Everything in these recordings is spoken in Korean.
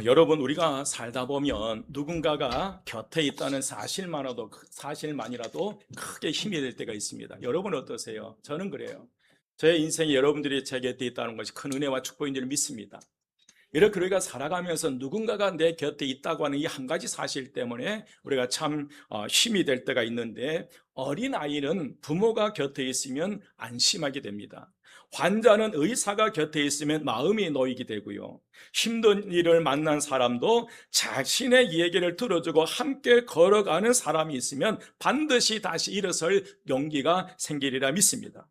여러분, 우리가 살다 보면 누군가가 곁에 있다는 사실만이라도 크게 힘이 될 때가 있습니다. 여러분 어떠세요? 저는 그래요. 저의 인생에 여러분들이 제 곁에 있다는 것이 큰 은혜와 축복인 줄 믿습니다. 이렇게 우리가 살아가면서 누군가가 내 곁에 있다고 하는 이 한 가지 사실 때문에 우리가 참 힘이 될 때가 있는데, 어린아이는 부모가 곁에 있으면 안심하게 됩니다. 환자는 의사가 곁에 있으면 마음이 놓이게 되고요. 힘든 일을 만난 사람도 자신의 얘기를 들어주고 함께 걸어가는 사람이 있으면 반드시 다시 일어설 용기가 생기리라 믿습니다.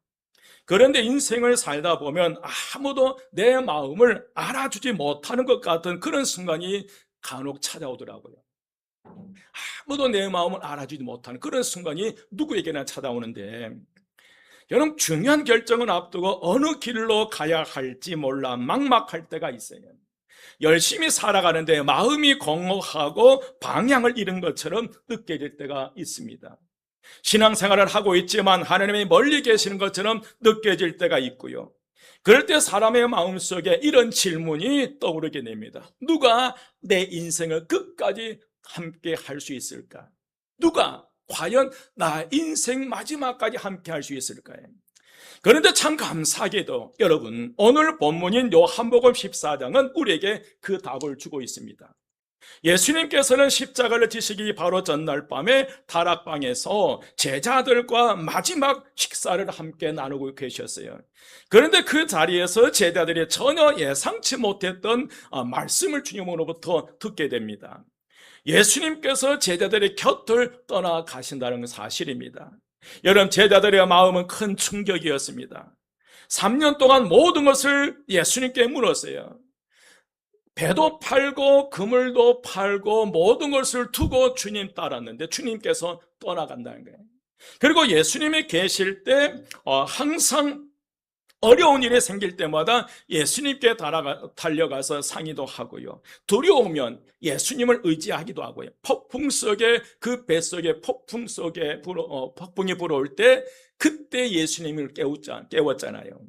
그런데 인생을 살다 보면 아무도 내 마음을 알아주지 못하는 것 같은 그런 순간이 간혹 찾아오더라고요. 아무도 내 마음을 알아주지 못하는 그런 순간이 누구에게나 찾아오는데, 여러분, 중요한 결정을 앞두고 어느 길로 가야 할지 몰라 막막할 때가 있어요. 열심히 살아가는데 마음이 공허하고 방향을 잃은 것처럼 느껴질 때가 있습니다. 신앙생활을 하고 있지만 하나님이 멀리 계시는 것처럼 느껴질 때가 있고요. 그럴 때 사람의 마음속에 이런 질문이 떠오르게 됩니다. 누가 내 인생을 끝까지 함께 할 수 있을까? 누가 과연 나 인생 마지막까지 함께 할 수 있을까요? 그런데 참 감사하게도 여러분, 오늘 본문인 요한복음 14장은 우리에게 그 답을 주고 있습니다. 예수님께서는 십자가를 지시기 바로 전날 밤에 다락방에서 제자들과 마지막 식사를 함께 나누고 계셨어요. 그런데 그 자리에서 제자들이 전혀 예상치 못했던 말씀을 주님으로부터 듣게 됩니다. 예수님께서 제자들의 곁을 떠나가신다는 사실입니다. 여러분, 제자들의 마음은 큰 충격이었습니다. 3년 동안 모든 것을 예수님께 물었어요. 배도 팔고 그물도 팔고 모든 것을 두고 주님 따랐는데 주님께서 떠나간다는 거예요. 그리고 예수님이 계실 때 항상 어려운 일이 생길 때마다 예수님께 달려가서 상의도 하고요. 두려우면 예수님을 의지하기도 하고요. 폭풍 속에, 그 뱃속에 폭풍 속에 폭풍이 불어올 때 그때 예수님을 깨웠잖아요.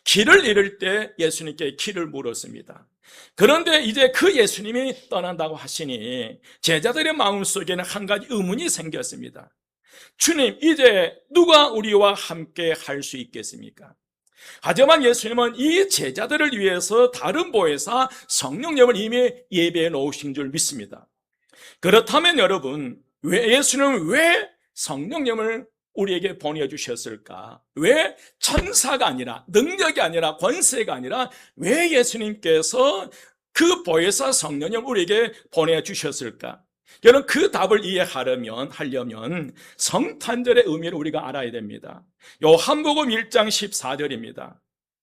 길을 잃을 때 예수님께 길을 물었습니다. 그런데 이제 그 예수님이 떠난다고 하시니 제자들의 마음속에는 한 가지 의문이 생겼습니다. 주님, 이제 누가 우리와 함께 할 수 있겠습니까? 하지만 예수님은 이 제자들을 위해서 다른 보혜사 성령님을 이미 예배해 놓으신 줄 믿습니다. 그렇다면 여러분, 예수님은 왜 성령님을 우리에게 보내주셨을까? 왜 천사가 아니라, 능력이 아니라, 권세가 아니라 왜 예수님께서 그 보혜사 성령님을 우리에게 보내주셨을까? 여러분, 그 답을 이해하려면 성탄절의 의미를 우리가 알아야 됩니다. 요한복음 1장 14절입니다.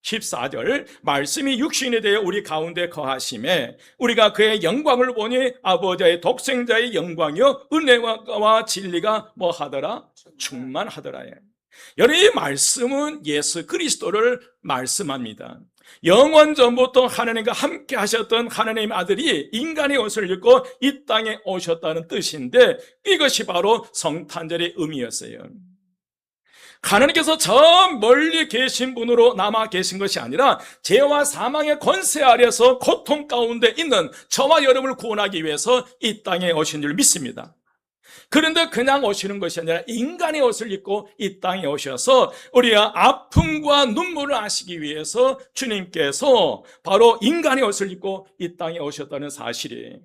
14절, 말씀이 육신이 되어 우리 가운데 거하심에 우리가 그의 영광을 보니 아버지의 독생자의 영광이요 은혜와 진리가 뭐하더라? 충만하더라. 여러분, 이 말씀은 예수 그리스도를 말씀합니다. 영원 전부터 하나님과 함께 하셨던 하나님의 아들이 인간의 옷을 입고 이 땅에 오셨다는 뜻인데, 이것이 바로 성탄절의 의미였어요. 하나님께서 저 멀리 계신 분으로 남아 계신 것이 아니라 죄와 사망의 권세 아래서 고통 가운데 있는 저와 여러분을 구원하기 위해서 이 땅에 오신 줄 믿습니다. 그런데 그냥 오시는 것이 아니라 인간의 옷을 입고 이 땅에 오셔서 우리가 아픔과 눈물을 아시기 위해서 주님께서 바로 인간의 옷을 입고 이 땅에 오셨다는 사실이에요.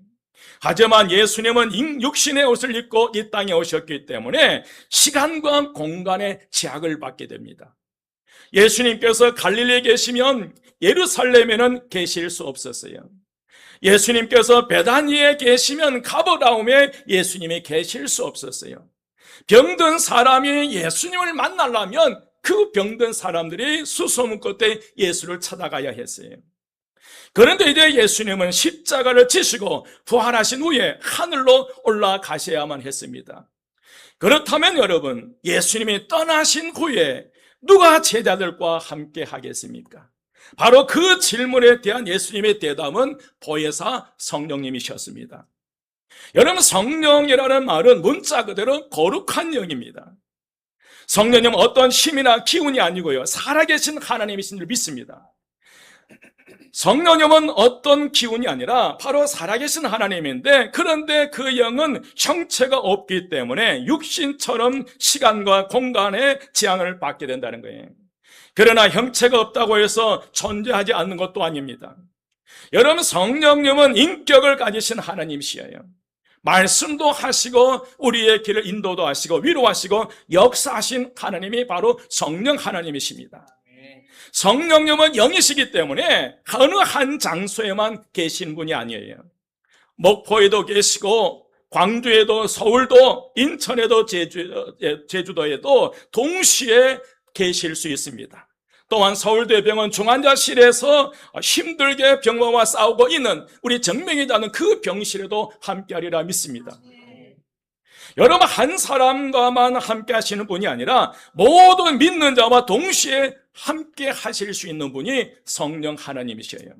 하지만 예수님은 육신의 옷을 입고 이 땅에 오셨기 때문에 시간과 공간의 제약을 받게 됩니다. 예수님께서 갈릴리에 계시면 예루살렘에는 계실 수 없었어요. 예수님께서 베다니에 계시면 가버나움에 예수님이 계실 수 없었어요. 병든 사람이 예수님을 만나려면 그 병든 사람들이 수소문 끝에 예수를 찾아가야 했어요. 그런데 이제 예수님은 십자가를 지시고 부활하신 후에 하늘로 올라가셔야만 했습니다. 그렇다면 여러분, 예수님이 떠나신 후에 누가 제자들과 함께 하겠습니까? 바로 그 질문에 대한 예수님의 대답은 보혜사 성령님이셨습니다. 여러분, 성령이라는 말은 문자 그대로 거룩한 영입니다. 성령님은 어떤 힘이나 기운이 아니고요, 살아계신 하나님이신 줄 믿습니다. 성령님은 어떤 기운이 아니라 바로 살아계신 하나님인데, 그런데 그 영은 형체가 없기 때문에 육신처럼 시간과 공간의 지향을 받게 된다는 거예요. 그러나 형체가 없다고 해서 존재하지 않는 것도 아닙니다. 여러분, 성령님은 인격을 가지신 하나님이시여요. 말씀도 하시고 우리의 길을 인도도 하시고 위로하시고 역사하신 하나님이 바로 성령 하나님이십니다. 성령님은 영이시기 때문에 어느 한 장소에만 계신 분이 아니에요. 목포에도 계시고 광주에도 서울도 인천에도 제주도에도 동시에 계실 수 있습니다. 또한 서울대병원 중환자실에서 힘들게 병마와 싸우고 있는 우리 정명이자는 그 병실에도 함께하리라 믿습니다. 여러분, 한 사람과만 함께 하시는 분이 아니라 모든 믿는 자와 동시에 함께 하실 수 있는 분이 성령 하나님이셔요.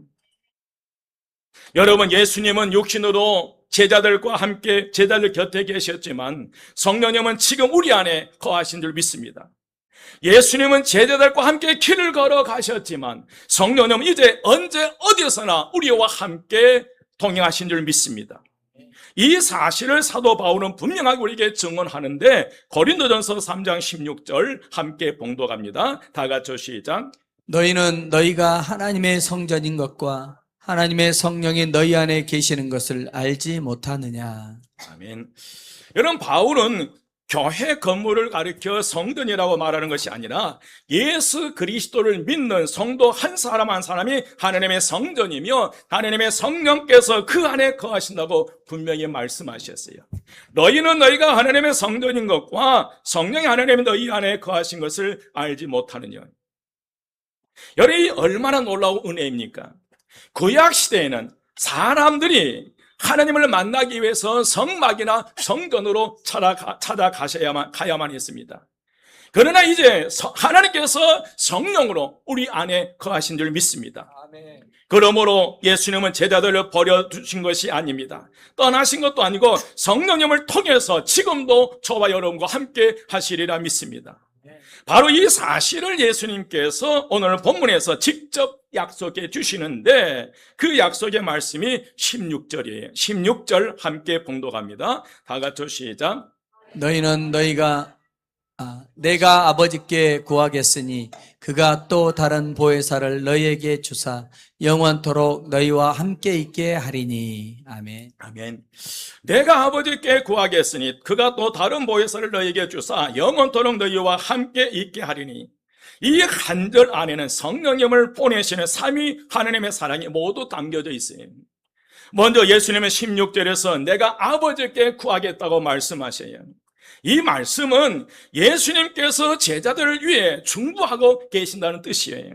여러분, 예수님은 육신으로 제자들과 함께 제자들 곁에 계셨지만 성령님은 지금 우리 안에 거하신 줄 믿습니다. 예수님은 제자들과 함께 길을 걸어 가셨지만 성령님은 이제 언제 어디서나 우리와 함께 동행하신 줄 믿습니다. 이 사실을 사도 바울은 분명하게 우리에게 증언하는데, 고린도전서 3장 16절 함께 봉독합니다. 다 같이 시작. 너희는 너희가 하나님의 성전인 것과 하나님의 성령이 너희 안에 계시는 것을 알지 못하느냐. 아멘. 여러분, 바울은 교회 건물을 가리켜 성전이라고 말하는 것이 아니라 예수 그리스도를 믿는 성도 한 사람 한 사람이 하나님의 성전이며 하나님의 성령께서 그 안에 거하신다고 분명히 말씀하셨어요. 너희는 너희가 하나님의 성전인 것과 성령이 하나님이 너희 안에 거하신 것을 알지 못하느냐. 여러분, 이 얼마나 놀라운 은혜입니까? 구약 시대에는 사람들이 하나님을 만나기 위해서 성막이나 성전으로 가야만 했습니다. 그러나 이제 하나님께서 성령으로 우리 안에 거하신 줄 믿습니다. 그러므로 예수님은 제자들을 버려두신 것이 아닙니다. 떠나신 것도 아니고 성령님을 통해서 지금도 저와 여러분과 함께 하시리라 믿습니다. 바로 이 사실을 예수님께서 오늘 본문에서 직접 약속해 주시는데, 그 약속의 말씀이 16절이에요. 16절 함께 봉독합니다. 다 같이 시작. 너희는 내가 아버지께 구하겠으니 그가 또 다른 보혜사를 너희에게 주사 영원토록 너희와 함께 있게 하리니. 아멘. 아멘. 내가 아버지께 구하겠으니 그가 또 다른 보혜사를 너희에게 주사 영원토록 너희와 함께 있게 하리니. 이 한 절 안에는 성령님을 보내시는 삼위 하나님의 사랑이 모두 담겨져 있어요. 먼저 예수님은 16절에서 내가 아버지께 구하겠다고 말씀하셔요. 이 말씀은 예수님께서 제자들을 위해 중보하고 계신다는 뜻이에요.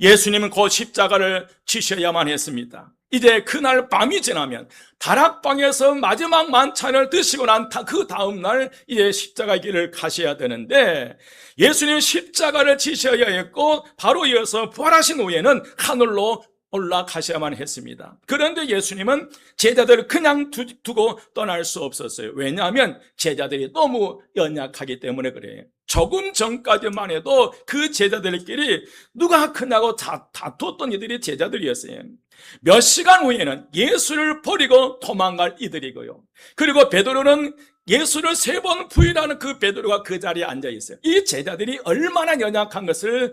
예수님은 곧 십자가를 지셔야만 했습니다. 이제 그날 밤이 지나면 다락방에서 마지막 만찬을 드시고 난 그 다음날 이제 십자가 길을 가셔야 되는데, 예수님은 십자가를 지셔야 했고 바로 이어서 부활하신 후에는 하늘로 올라가셔야만 했습니다. 그런데 예수님은 제자들을 그냥 두고 떠날 수 없었어요. 왜냐하면 제자들이 너무 연약하기 때문에 그래요. 조금 전까지만 해도 그 제자들끼리 누가 크냐고 다퉜던 이들이 제자들이었어요. 몇 시간 후에는 예수를 버리고 도망갈 이들이고요. 그리고 베드로는 예수를 3번 부인하는 그 베드로가 그 자리에 앉아 있어요. 이 제자들이 얼마나 연약한 것을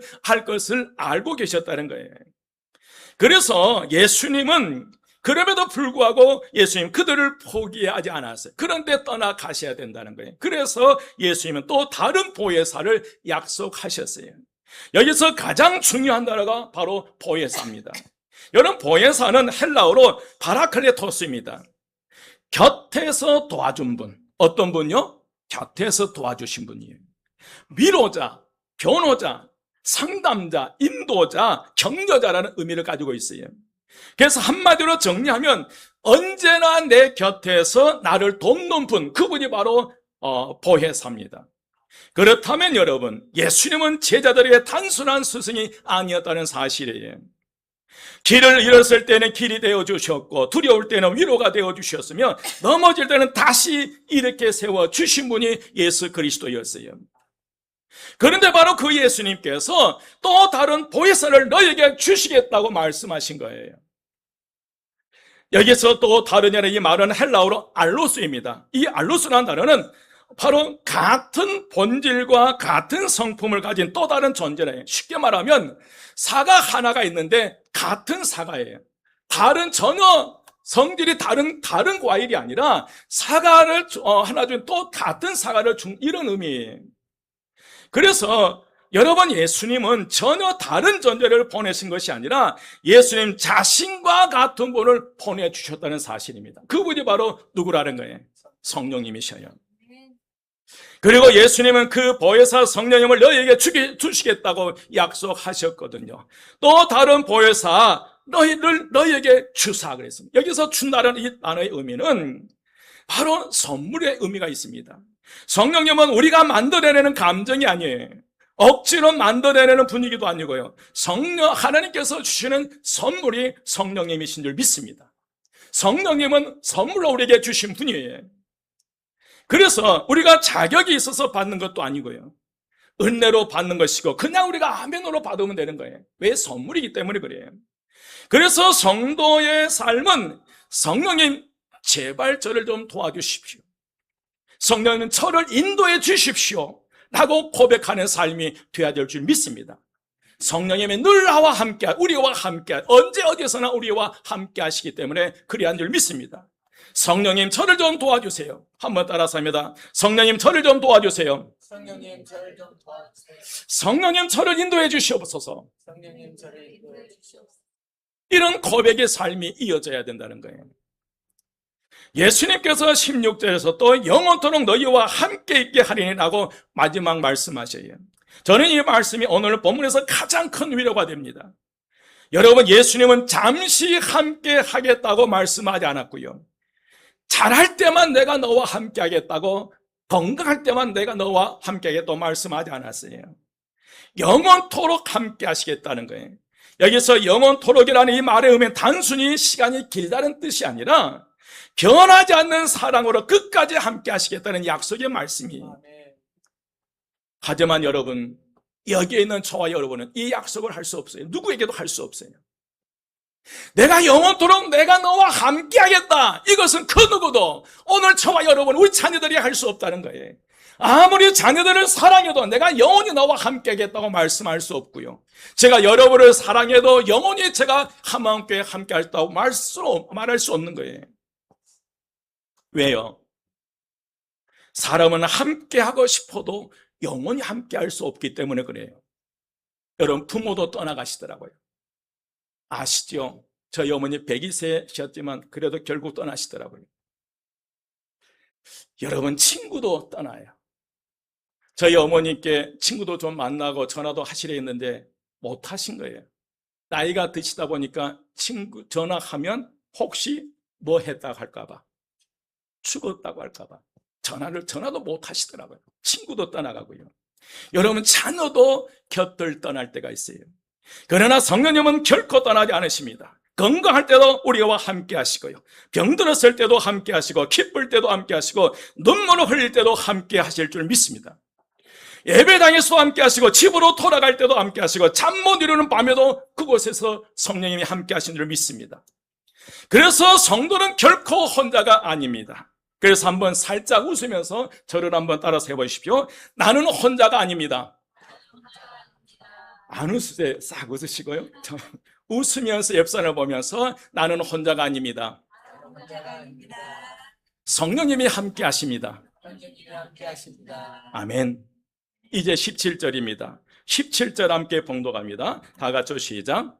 알고 계셨다는 거예요. 그래서 예수님은 그럼에도 불구하고 예수님 그들을 포기하지 않았어요. 그런데 떠나가셔야 된다는 거예요. 그래서 예수님은 또 다른 보혜사를 약속하셨어요. 여기서 가장 중요한 단어가 바로 보혜사입니다. 여러분, 보혜사는 헬라어로 파라클레토스입니다. 곁에서 도와준 분. 어떤 분요? 곁에서 도와주신 분이에요. 위로자, 변호자, 상담자, 인도자, 격려자라는 의미를 가지고 있어요. 그래서 한마디로 정리하면 언제나 내 곁에서 나를 돕는 분, 그분이 바로 보혜사입니다. 그렇다면 여러분, 예수님은 제자들에게 단순한 스승이 아니었다는 사실이에요. 길을 잃었을 때는 길이 되어주셨고 두려울 때는 위로가 되어주셨으며 넘어질 때는 다시 이렇게 세워주신 분이 예수 그리스도였어요. 그런데 바로 그 예수님께서 또 다른 보혜사를 너에게 주시겠다고 말씀하신 거예요. 여기서 또 다른 이 말은 헬라어로 알로스입니다. 이 알로스라는 단어는 바로 같은 본질과 같은 성품을 가진 또 다른 존재예요. 쉽게 말하면 사과 하나가 있는데 같은 사과예요. 다른 전혀 성질이 다른 과일이 아니라 사과를 하나 준 또 같은 사과를 준 이런 의미예요. 그래서 여러분, 예수님은 전혀 다른 존재를 보내신 것이 아니라 예수님 자신과 같은 분을 보내주셨다는 사실입니다. 그분이 바로 누구라는 거예요? 성령님이셔요. 그리고 예수님은 그 보혜사 성령님을 너희에게 주시겠다고 약속하셨거든요. 또 다른 보혜사 너희에게 주사 그랬습니다. 여기서 준다는 이 단어의 의미는 바로 선물의 의미가 있습니다. 성령님은 우리가 만들어내는 감정이 아니에요. 억지로 만들어내는 분위기도 아니고요. 하나님께서 주시는 선물이 성령님이신 줄 믿습니다. 성령님은 선물로 우리에게 주신 분이에요. 그래서 우리가 자격이 있어서 받는 것도 아니고요. 은혜로 받는 것이고 그냥 우리가 아멘으로 받으면 되는 거예요. 왜? 선물이기 때문에 그래요. 그래서 성도의 삶은 성령님 제발 저를 좀 도와주십시오. 성령님 저를 인도해 주십시오 라고 고백하는 삶이 되어야 될 줄 믿습니다. 성령님이 늘 나와 함께, 우리와 함께, 언제 어디서나 우리와 함께 하시기 때문에 그리한 줄 믿습니다. 성령님 저를 좀 도와주세요. 한번 따라서 합니다. 성령님 저를 좀 도와주세요. 성령님 저를 좀 도와주세요. 성령님 저를 인도해 주시옵소서. 성령님 저를 인도해 주시옵소서. 이런 고백의 삶이 이어져야 된다는 거예요. 예수님께서 16절에서 또 영원토록 너희와 함께 있게 하리니라고 마지막 말씀하셔요. 저는 이 말씀이 오늘 본문에서 가장 큰 위로가 됩니다. 여러분, 예수님은 잠시 함께 하겠다고 말씀하지 않았고요. 잘할 때만 내가 너와 함께 하겠다고, 건강할 때만 내가 너와 함께 하겠다고 말씀하지 않았어요. 영원토록 함께 하시겠다는 거예요. 여기서 영원토록이라는 이 말의 의미는 단순히 시간이 길다는 뜻이 아니라 변하지 않는 사랑으로 끝까지 함께 하시겠다는 약속의 말씀이에요. 하지만 여러분, 여기에 있는 저와 여러분은 이 약속을 할 수 없어요. 누구에게도 할 수 없어요. 내가 영원토록 내가 너와 함께 하겠다. 이것은 그 누구도 오늘 저와 여러분, 우리 자녀들이 할 수 없다는 거예요. 아무리 자녀들을 사랑해도 내가 영원히 너와 함께 하겠다고 말씀할 수 없고요. 제가 여러분을 사랑해도 영원히 제가 함께 하겠다고 말할 수 없는 거예요. 왜요? 사람은 함께 하고 싶어도 영원히 함께 할 수 없기 때문에 그래요. 여러분, 부모도 떠나가시더라고요. 아시죠? 저희 어머니 102세셨지만 그래도 결국 떠나시더라고요. 여러분, 친구도 떠나요. 저희 어머니께 친구도 좀 만나고 전화도 하시려 했는데 못 하신 거예요. 나이가 드시다 보니까 친구 전화하면 혹시 뭐 했다고 할까봐, 죽었다고 할까봐 전화도 못 하시더라고요. 친구도 떠나가고요. 여러분, 자녀도 곁을 떠날 때가 있어요. 그러나 성령님은 결코 떠나지 않으십니다. 건강할 때도 우리와 함께 하시고요. 병들었을 때도 함께 하시고, 기쁠 때도 함께 하시고, 눈물을 흘릴 때도 함께 하실 줄 믿습니다. 예배당에서도 함께 하시고, 집으로 돌아갈 때도 함께 하시고, 잠 못 이루는 밤에도 그곳에서 성령님이 함께 하신 줄 믿습니다. 그래서 성도는 결코 혼자가 아닙니다. 그래서 한번 살짝 웃으면서 저를 한번 따라서 해보십시오. 나는 혼자가 아닙니다. 안 웃으세요? 싹 웃으시고요. 웃으면서 옆선을 보면서 나는 혼자가 아닙니다. 성령님이 함께 하십니다. 아멘. 이제 17절입니다. 17절 함께 봉독합니다. 다 같이 시작.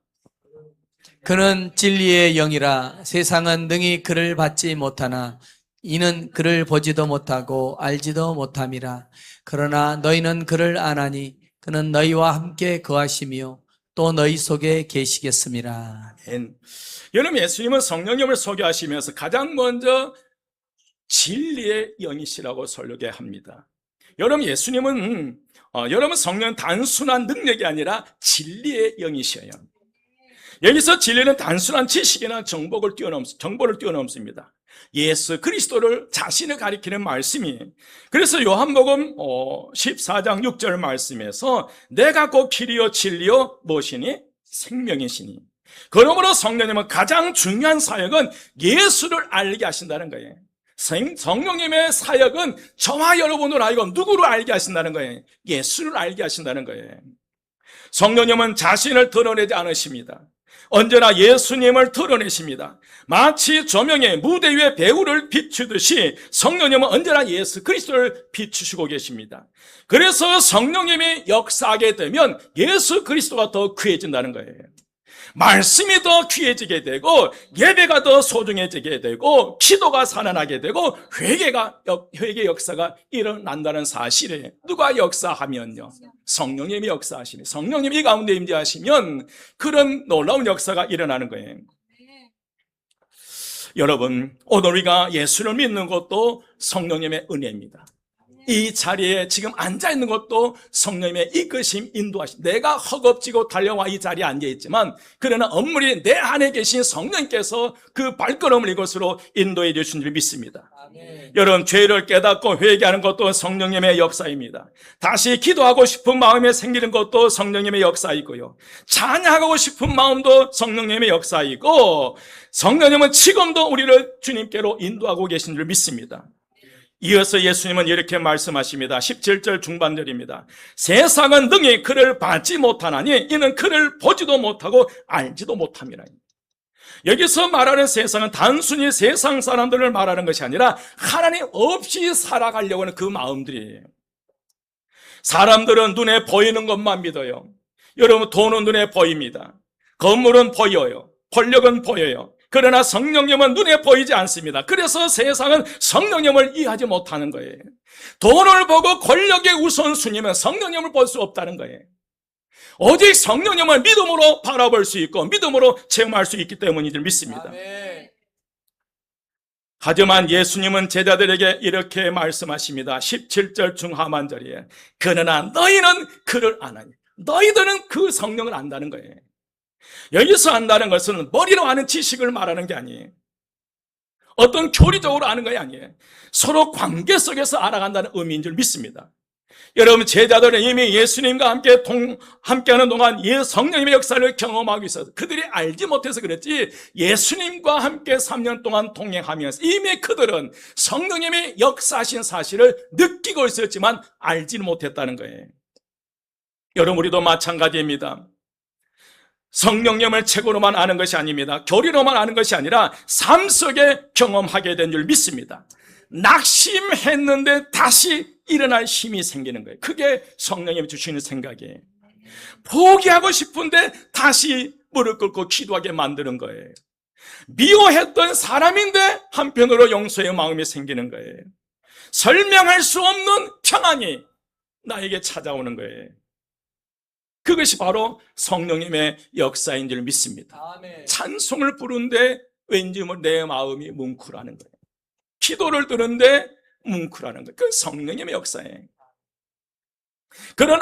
그는 진리의 영이라 세상은 능히 그를 받지 못하나 이는 그를 보지도 못하고 알지도 못함이라. 그러나 너희는 그를 아나니 그는 너희와 함께 거하시며 또 너희 속에 계시겠습니다. 여러분, 예수님은 성령님을 소개하시면서 가장 먼저 진리의 영이시라고 설교합니다. 여러분, 예수님은 여러분, 성령은 단순한 능력이 아니라 진리의 영이셔요. 여기서 진리는 단순한 지식이나 정보를 뛰어넘습니다. 예수 그리스도를 자신을 가리키는 말씀이, 그래서 요한복음 14장 6절 말씀에서 내가 곧 길이요 진리요 무엇이니? 생명이시니. 그러므로 성령님은 가장 중요한 사역은 예수를 알게 하신다는 거예요. 성령님의 사역은 저와 여러분을 알고 누구를 알게 하신다는 거예요? 예수를 알게 하신다는 거예요. 성령님은 자신을 드러내지 않으십니다. 언제나 예수님을 드러내십니다. 마치 조명에 무대 위에 배우를 비추듯이 성령님은 언제나 예수 그리스도를 비추시고 계십니다. 그래서 성령님이 역사하게 되면 예수 그리스도가 더 귀해진다는 거예요. 말씀이 더 귀해지게 되고, 예배가 더 소중해지게 되고, 기도가 살아나게 되고, 회개 역사가 일어난다는 사실에 누가 역사하면요? 성령님이 역사하시니, 성령님이 이 가운데 임재하시면 그런 놀라운 역사가 일어나는 거예요. 여러분, 오늘 우리가 예수를 믿는 것도 성령님의 은혜입니다. 이 자리에 지금 앉아있는 것도 성령님의 이끄심, 인도하심. 내가 허겁지겁 달려와 이 자리에 앉아있지만 그러나 엄물이 내 안에 계신 성령께서 그 발걸음을 이곳으로 인도해 주신 줄 믿습니다. 아멘. 여러분, 죄를 깨닫고 회개하는 것도 성령님의 역사입니다. 다시 기도하고 싶은 마음에 생기는 것도 성령님의 역사이고요, 찬양하고 싶은 마음도 성령님의 역사이고, 성령님은 지금도 우리를 주님께로 인도하고 계신 줄 믿습니다. 이어서 예수님은 이렇게 말씀하십니다. 17절 중반절입니다. 세상은 능히 그를 받지 못하나니 이는 그를 보지도 못하고 알지도 못함이라. 여기서 말하는 세상은 단순히 세상 사람들을 말하는 것이 아니라 하나님 없이 살아가려고 하는 그 마음들이에요. 사람들은 눈에 보이는 것만 믿어요. 여러분, 돈은 눈에 보입니다. 건물은 보여요. 권력은 보여요. 그러나 성령님은 눈에 보이지 않습니다. 그래서 세상은 성령님을 이해하지 못하는 거예요. 돈을 보고 권력의 우선순위면 성령님을 볼 수 없다는 거예요. 오직 성령님을 믿음으로 바라볼 수 있고 믿음으로 체험할 수 있기 때문인 줄 믿습니다. 아멘. 하지만 예수님은 제자들에게 이렇게 말씀하십니다. 17절 중하반절이에요. 그러나 너희는 그를 아나니. 너희들은 그 성령을 안다는 거예요. 여기서 안다는 것은 머리로 아는 지식을 말하는 게 아니에요. 어떤 교리적으로 아는 것이 아니에요. 서로 관계 속에서 알아간다는 의미인 줄 믿습니다. 여러분, 제자들은 이미 예수님과 함께하는 동안 성령님의 역사를 경험하고 있어서 그들이 알지 못해서 그랬지, 예수님과 함께 3년 동안 동행하면서 이미 그들은 성령님의 역사하신 사실을 느끼고 있었지만 알지는 못했다는 거예요. 여러분, 우리도 마찬가지입니다. 성령님을 책으로만 아는 것이 아닙니다. 교리로만 아는 것이 아니라 삶 속에 경험하게 된 줄 믿습니다. 낙심했는데 다시 일어날 힘이 생기는 거예요. 그게 성령님이 주시는 생각이에요. 포기하고 싶은데 다시 무릎 꿇고 기도하게 만드는 거예요. 미워했던 사람인데 한편으로 용서의 마음이 생기는 거예요. 설명할 수 없는 평안이 나에게 찾아오는 거예요. 그것이 바로 성령님의 역사인 줄 믿습니다. 아멘. 찬송을 부르는데 왠지 내 마음이 뭉클하는 거예요. 기도를 드는데 뭉클하는 거예요. 그 성령님의 역사예요. 그런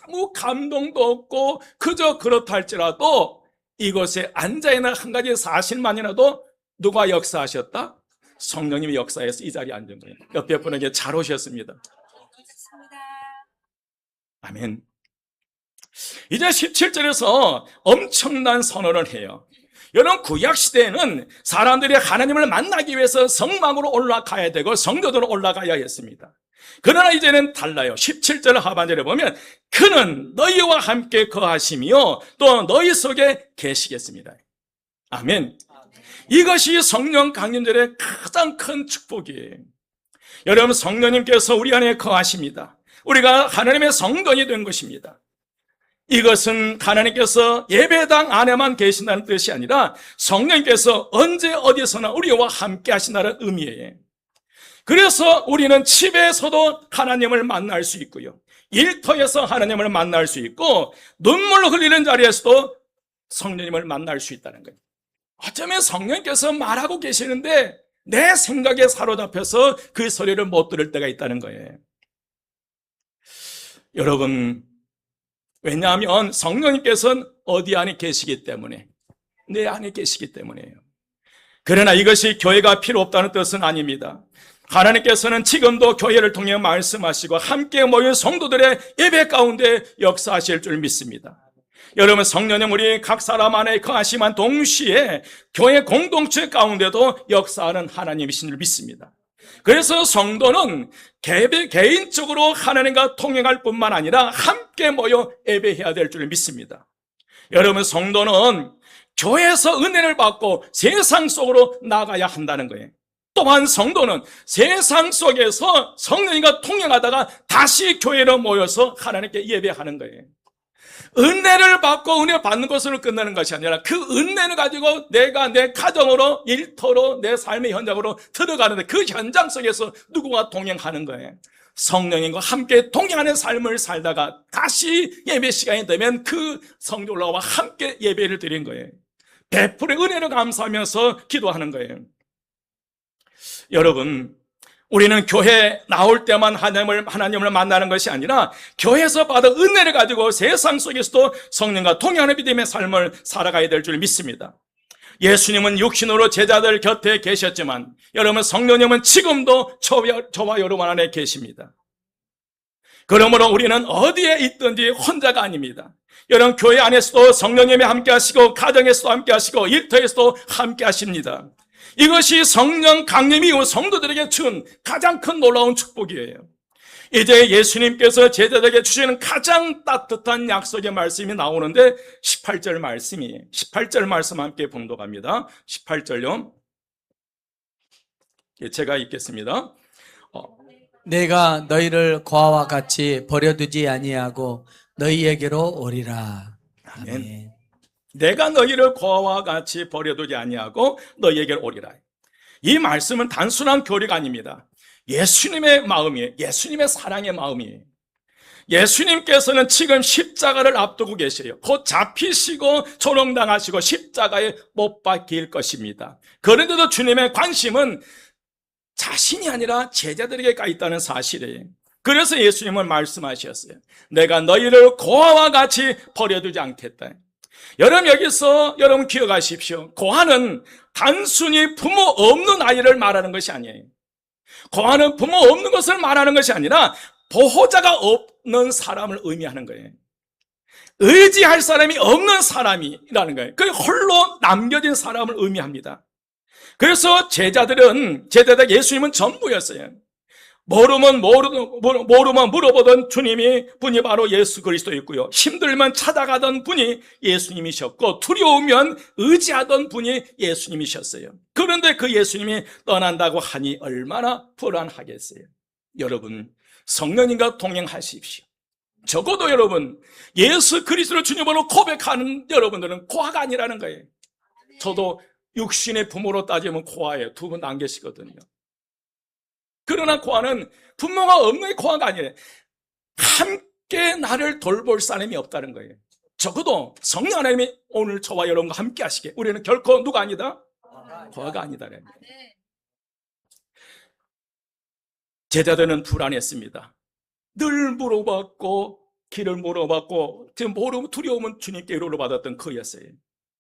아무 감동도 없고 그저 그렇다 할지라도 이곳에 앉아있는 한 가지 사실만이라도 누가 역사하셨다? 성령님의 역사에서 이 자리에 앉은 거예요. 옆에 분에게 잘 오셨습니다. 아멘. 이제 17절에서 엄청난 선언을 해요. 여러분, 구약시대에는 사람들이 하나님을 만나기 위해서 성막으로 올라가야 되고 성도들은 올라가야 했습니다. 그러나 이제는 달라요. 17절 하반절에 보면 그는 너희와 함께 거하시며 또 너희 속에 계시겠습니다. 아멘. 이것이 성령 강림절의 가장 큰 축복이에요. 여러분, 성령님께서 우리 안에 거하십니다. 우리가 하나님의 성전이 된 것입니다. 이것은 하나님께서 예배당 안에만 계신다는 뜻이 아니라 성령님께서 언제 어디서나 우리와 함께 하신다는 의미예요. 그래서 우리는 집에서도 하나님을 만날 수 있고요, 일터에서 하나님을 만날 수 있고 눈물 흘리는 자리에서도 성령님을 만날 수 있다는 거예요. 어쩌면 성령님께서 말하고 계시는데 내 생각에 사로잡혀서 그 소리를 못 들을 때가 있다는 거예요. 여러분, 왜냐하면 성령님께서는 어디 안에 계시기 때문에, 내 안에 계시기 때문이에요. 그러나 이것이 교회가 필요 없다는 뜻은 아닙니다. 하나님께서는 지금도 교회를 통해 말씀하시고 함께 모인 성도들의 예배 가운데 역사하실 줄 믿습니다. 여러분, 성령님 우리 각 사람 안에 거하시만 동시에 교회 공동체 가운데도 역사하는 하나님이신 줄 믿습니다. 그래서 성도는 개인적으로 하나님과 통행할 뿐만 아니라 함께 모여 예배해야 될 줄 믿습니다. 여러분, 성도는 교회에서 은혜를 받고 세상 속으로 나가야 한다는 거예요. 또한 성도는 세상 속에서 성령님과 통행하다가 다시 교회로 모여서 하나님께 예배하는 거예요. 은혜를 받고 은혜 받는 것으로 끝나는 것이 아니라 그 은혜를 가지고 내가 내 가정으로, 일터로, 내 삶의 현장으로 들어가는데 그 현장 속에서 누구와 동행하는 거예요. 성령님과 함께 동행하는 삶을 살다가 다시 예배 시간이 되면 그 성도들과 함께 예배를 드린 거예요. 베풀의 은혜를 감사하면서 기도하는 거예요. 여러분, 우리는 교회 나올 때만 하나님을 만나는 것이 아니라 교회에서 받은 은혜를 가지고 세상 속에서도 성령과 동행하는 믿음의 삶을 살아가야 될 줄 믿습니다. 예수님은 육신으로 제자들 곁에 계셨지만 여러분, 성령님은 지금도 저와 여러분 안에 계십니다. 그러므로 우리는 어디에 있든지 혼자가 아닙니다. 여러분, 교회 안에서도 성령님이 함께 하시고 가정에서도 함께 하시고 일터에서도 함께 하십니다. 이것이 성령 강림 이후 성도들에게 준 가장 큰 놀라운 축복이에요. 이제 예수님께서 제자들에게 주시는 가장 따뜻한 약속의 말씀이 나오는데 18절 말씀이에요. 18절 말씀 함께 봉독합니다. 18절요. 제가 읽겠습니다. 내가 너희를 고아와 같이 버려두지 아니하고 너희에게로 오리라. 아멘. 내가 너희를 고아와 같이 버려두지 아니하고 너희에게 오리라. 이 말씀은 단순한 교리가 아닙니다. 예수님의 마음이에요. 예수님의 사랑의 마음이에요. 예수님께서는 지금 십자가를 앞두고 계세요. 곧 잡히시고 조롱당하시고 십자가에 못 박힐 것입니다. 그런데도 주님의 관심은 자신이 아니라 제자들에게 있다는 사실이에요. 그래서 예수님은 말씀하셨어요. 내가 너희를 고아와 같이 버려두지 않겠다. 여러분, 여기서 여러분 기억하십시오. 고아는 단순히 부모 없는 아이를 말하는 것이 아니에요. 고아는 부모 없는 것을 말하는 것이 아니라 보호자가 없는 사람을 의미하는 거예요. 의지할 사람이 없는 사람이라는 거예요. 그 홀로 남겨진 사람을 의미합니다. 그래서 제자들은 예수님은 전부였어요. 모르면 물어보던 분이 바로 예수 그리스도였고요. 힘들면 찾아가던 분이 예수님이셨고 두려우면 의지하던 분이 예수님이셨어요. 그런데 그 예수님이 떠난다고 하니 얼마나 불안하겠어요. 여러분, 성령님과 동행하십시오. 적어도 여러분, 예수 그리스도를 주님으로 고백하는 여러분들은 고아가 아니라는 거예요. 저도 육신의 부모로 따지면 고아예요. 두 분 안 계시거든요. 그러나 고아는 부모가 없는 고아가 아니에요. 함께 나를 돌볼 사람이 없다는 거예요. 적어도 성령 하나님이 오늘 저와 여러분과 함께 하시게. 우리는 결코 누가 아니다? 고아가 아니다. 제자들은 불안했습니다. 늘 물어봤고 길을 물어봤고 두려움은 주님께 위로를 받았던 그였어요.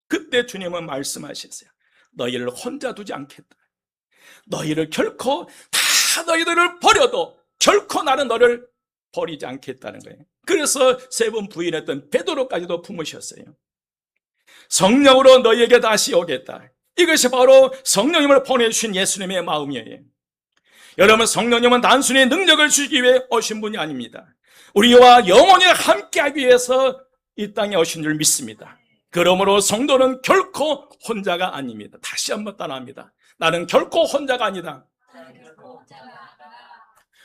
그때 주님은 말씀하셨어요. 너희를 혼자 두지 않겠다. 너희를 결코 너희들을 버려도 결코 나는 너를 버리지 않겠다는 거예요. 그래서 세 번 부인했던 베드로까지도 품으셨어요. 성령으로 너희에게 다시 오겠다. 이것이 바로 성령님을 보내주신 예수님의 마음이에요. 여러분, 성령님은 단순히 능력을 주기 위해 오신 분이 아닙니다. 우리와 영원히 함께하기 위해서 이 땅에 오신 줄 믿습니다. 그러므로 성도는 결코 혼자가 아닙니다. 다시 한번 따라합니다. 나는 결코 혼자가 아니다.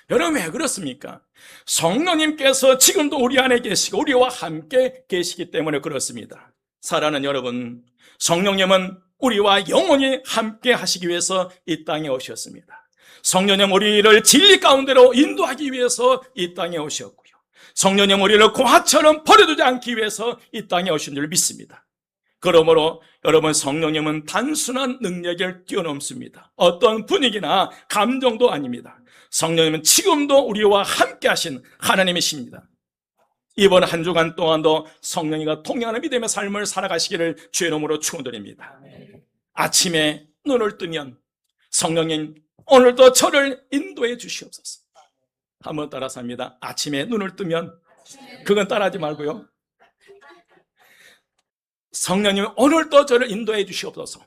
여러분, 왜 그렇습니까? 성령님께서 지금도 우리 안에 계시고 우리와 함께 계시기 때문에 그렇습니다. 사랑하는 여러분, 성령님은 우리와 영원히 함께 하시기 위해서 이 땅에 오셨습니다. 성령님 우리를 진리 가운데로 인도하기 위해서 이 땅에 오셨고요. 성령님 우리를 고아처럼 버려두지 않기 위해서 이 땅에 오신 줄 믿습니다. 그러므로 여러분, 성령님은 단순한 능력을 뛰어넘습니다. 어떤 분위기나 감정도 아닙니다. 성령님은 지금도 우리와 함께 하신 하나님이십니다. 이번 한 주간 동안도 성령님과 통행하는 믿음의 삶을 살아가시기를 주의 이름으로 축원드립니다. 아침에 눈을 뜨면 성령님 오늘도 저를 인도해 주시옵소서. 한번 따라서 합니다. 아침에 눈을 뜨면, 그건 따라하지 말고요. 성령님 오늘도 저를 인도해 주시옵소서.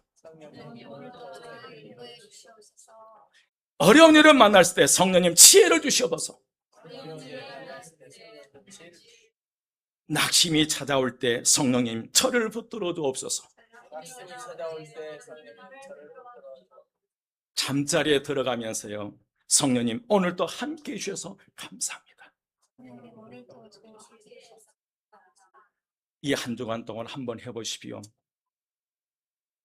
어려운 일을 만났을 때 성령님 지혜를 주시옵소서. 낙심이 찾아올 때 성령님 저를 붙들어 주옵소서. 잠자리에 들어가면서요, 성령님 오늘도 함께 해주셔서 감사합니다. 이 한 주간 동안 한번 해보십시오.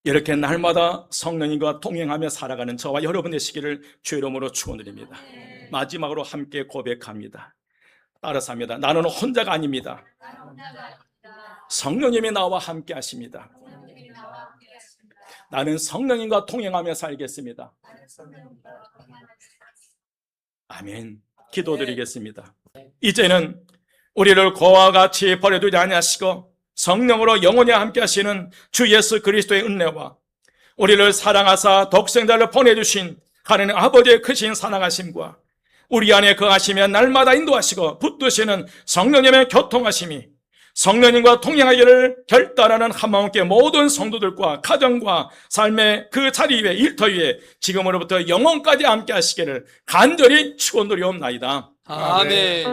이렇게 날마다 성령님과 동행하며 살아가는 저와 여러분 되시기를 주의 이름으로 축원드립니다. 마지막으로 함께 고백합니다. 따라서 합니다. 나는 혼자가 아닙니다. 성령님이 나와 함께 하십니다. 나는 성령님과 동행하며 살겠습니다. 아멘. 기도드리겠습니다. 이제는 우리를 고와 같이 버려두지 아니하시고 성령으로 영원히 함께 하시는 주 예수 그리스도의 은혜와 우리를 사랑하사 독생자를 보내주신 하나님 아버지의 크신 사랑하심과 우리 안에 거하시며 날마다 인도하시고 붙드시는 성령님의 교통하심이 성령님과 동행하기를 결단하는 한마음께 모든 성도들과 가정과 삶의 그 자리 위에 일터 위에 지금으로부터 영원까지 함께 하시기를 간절히 축원드리옵나이다. 아멘.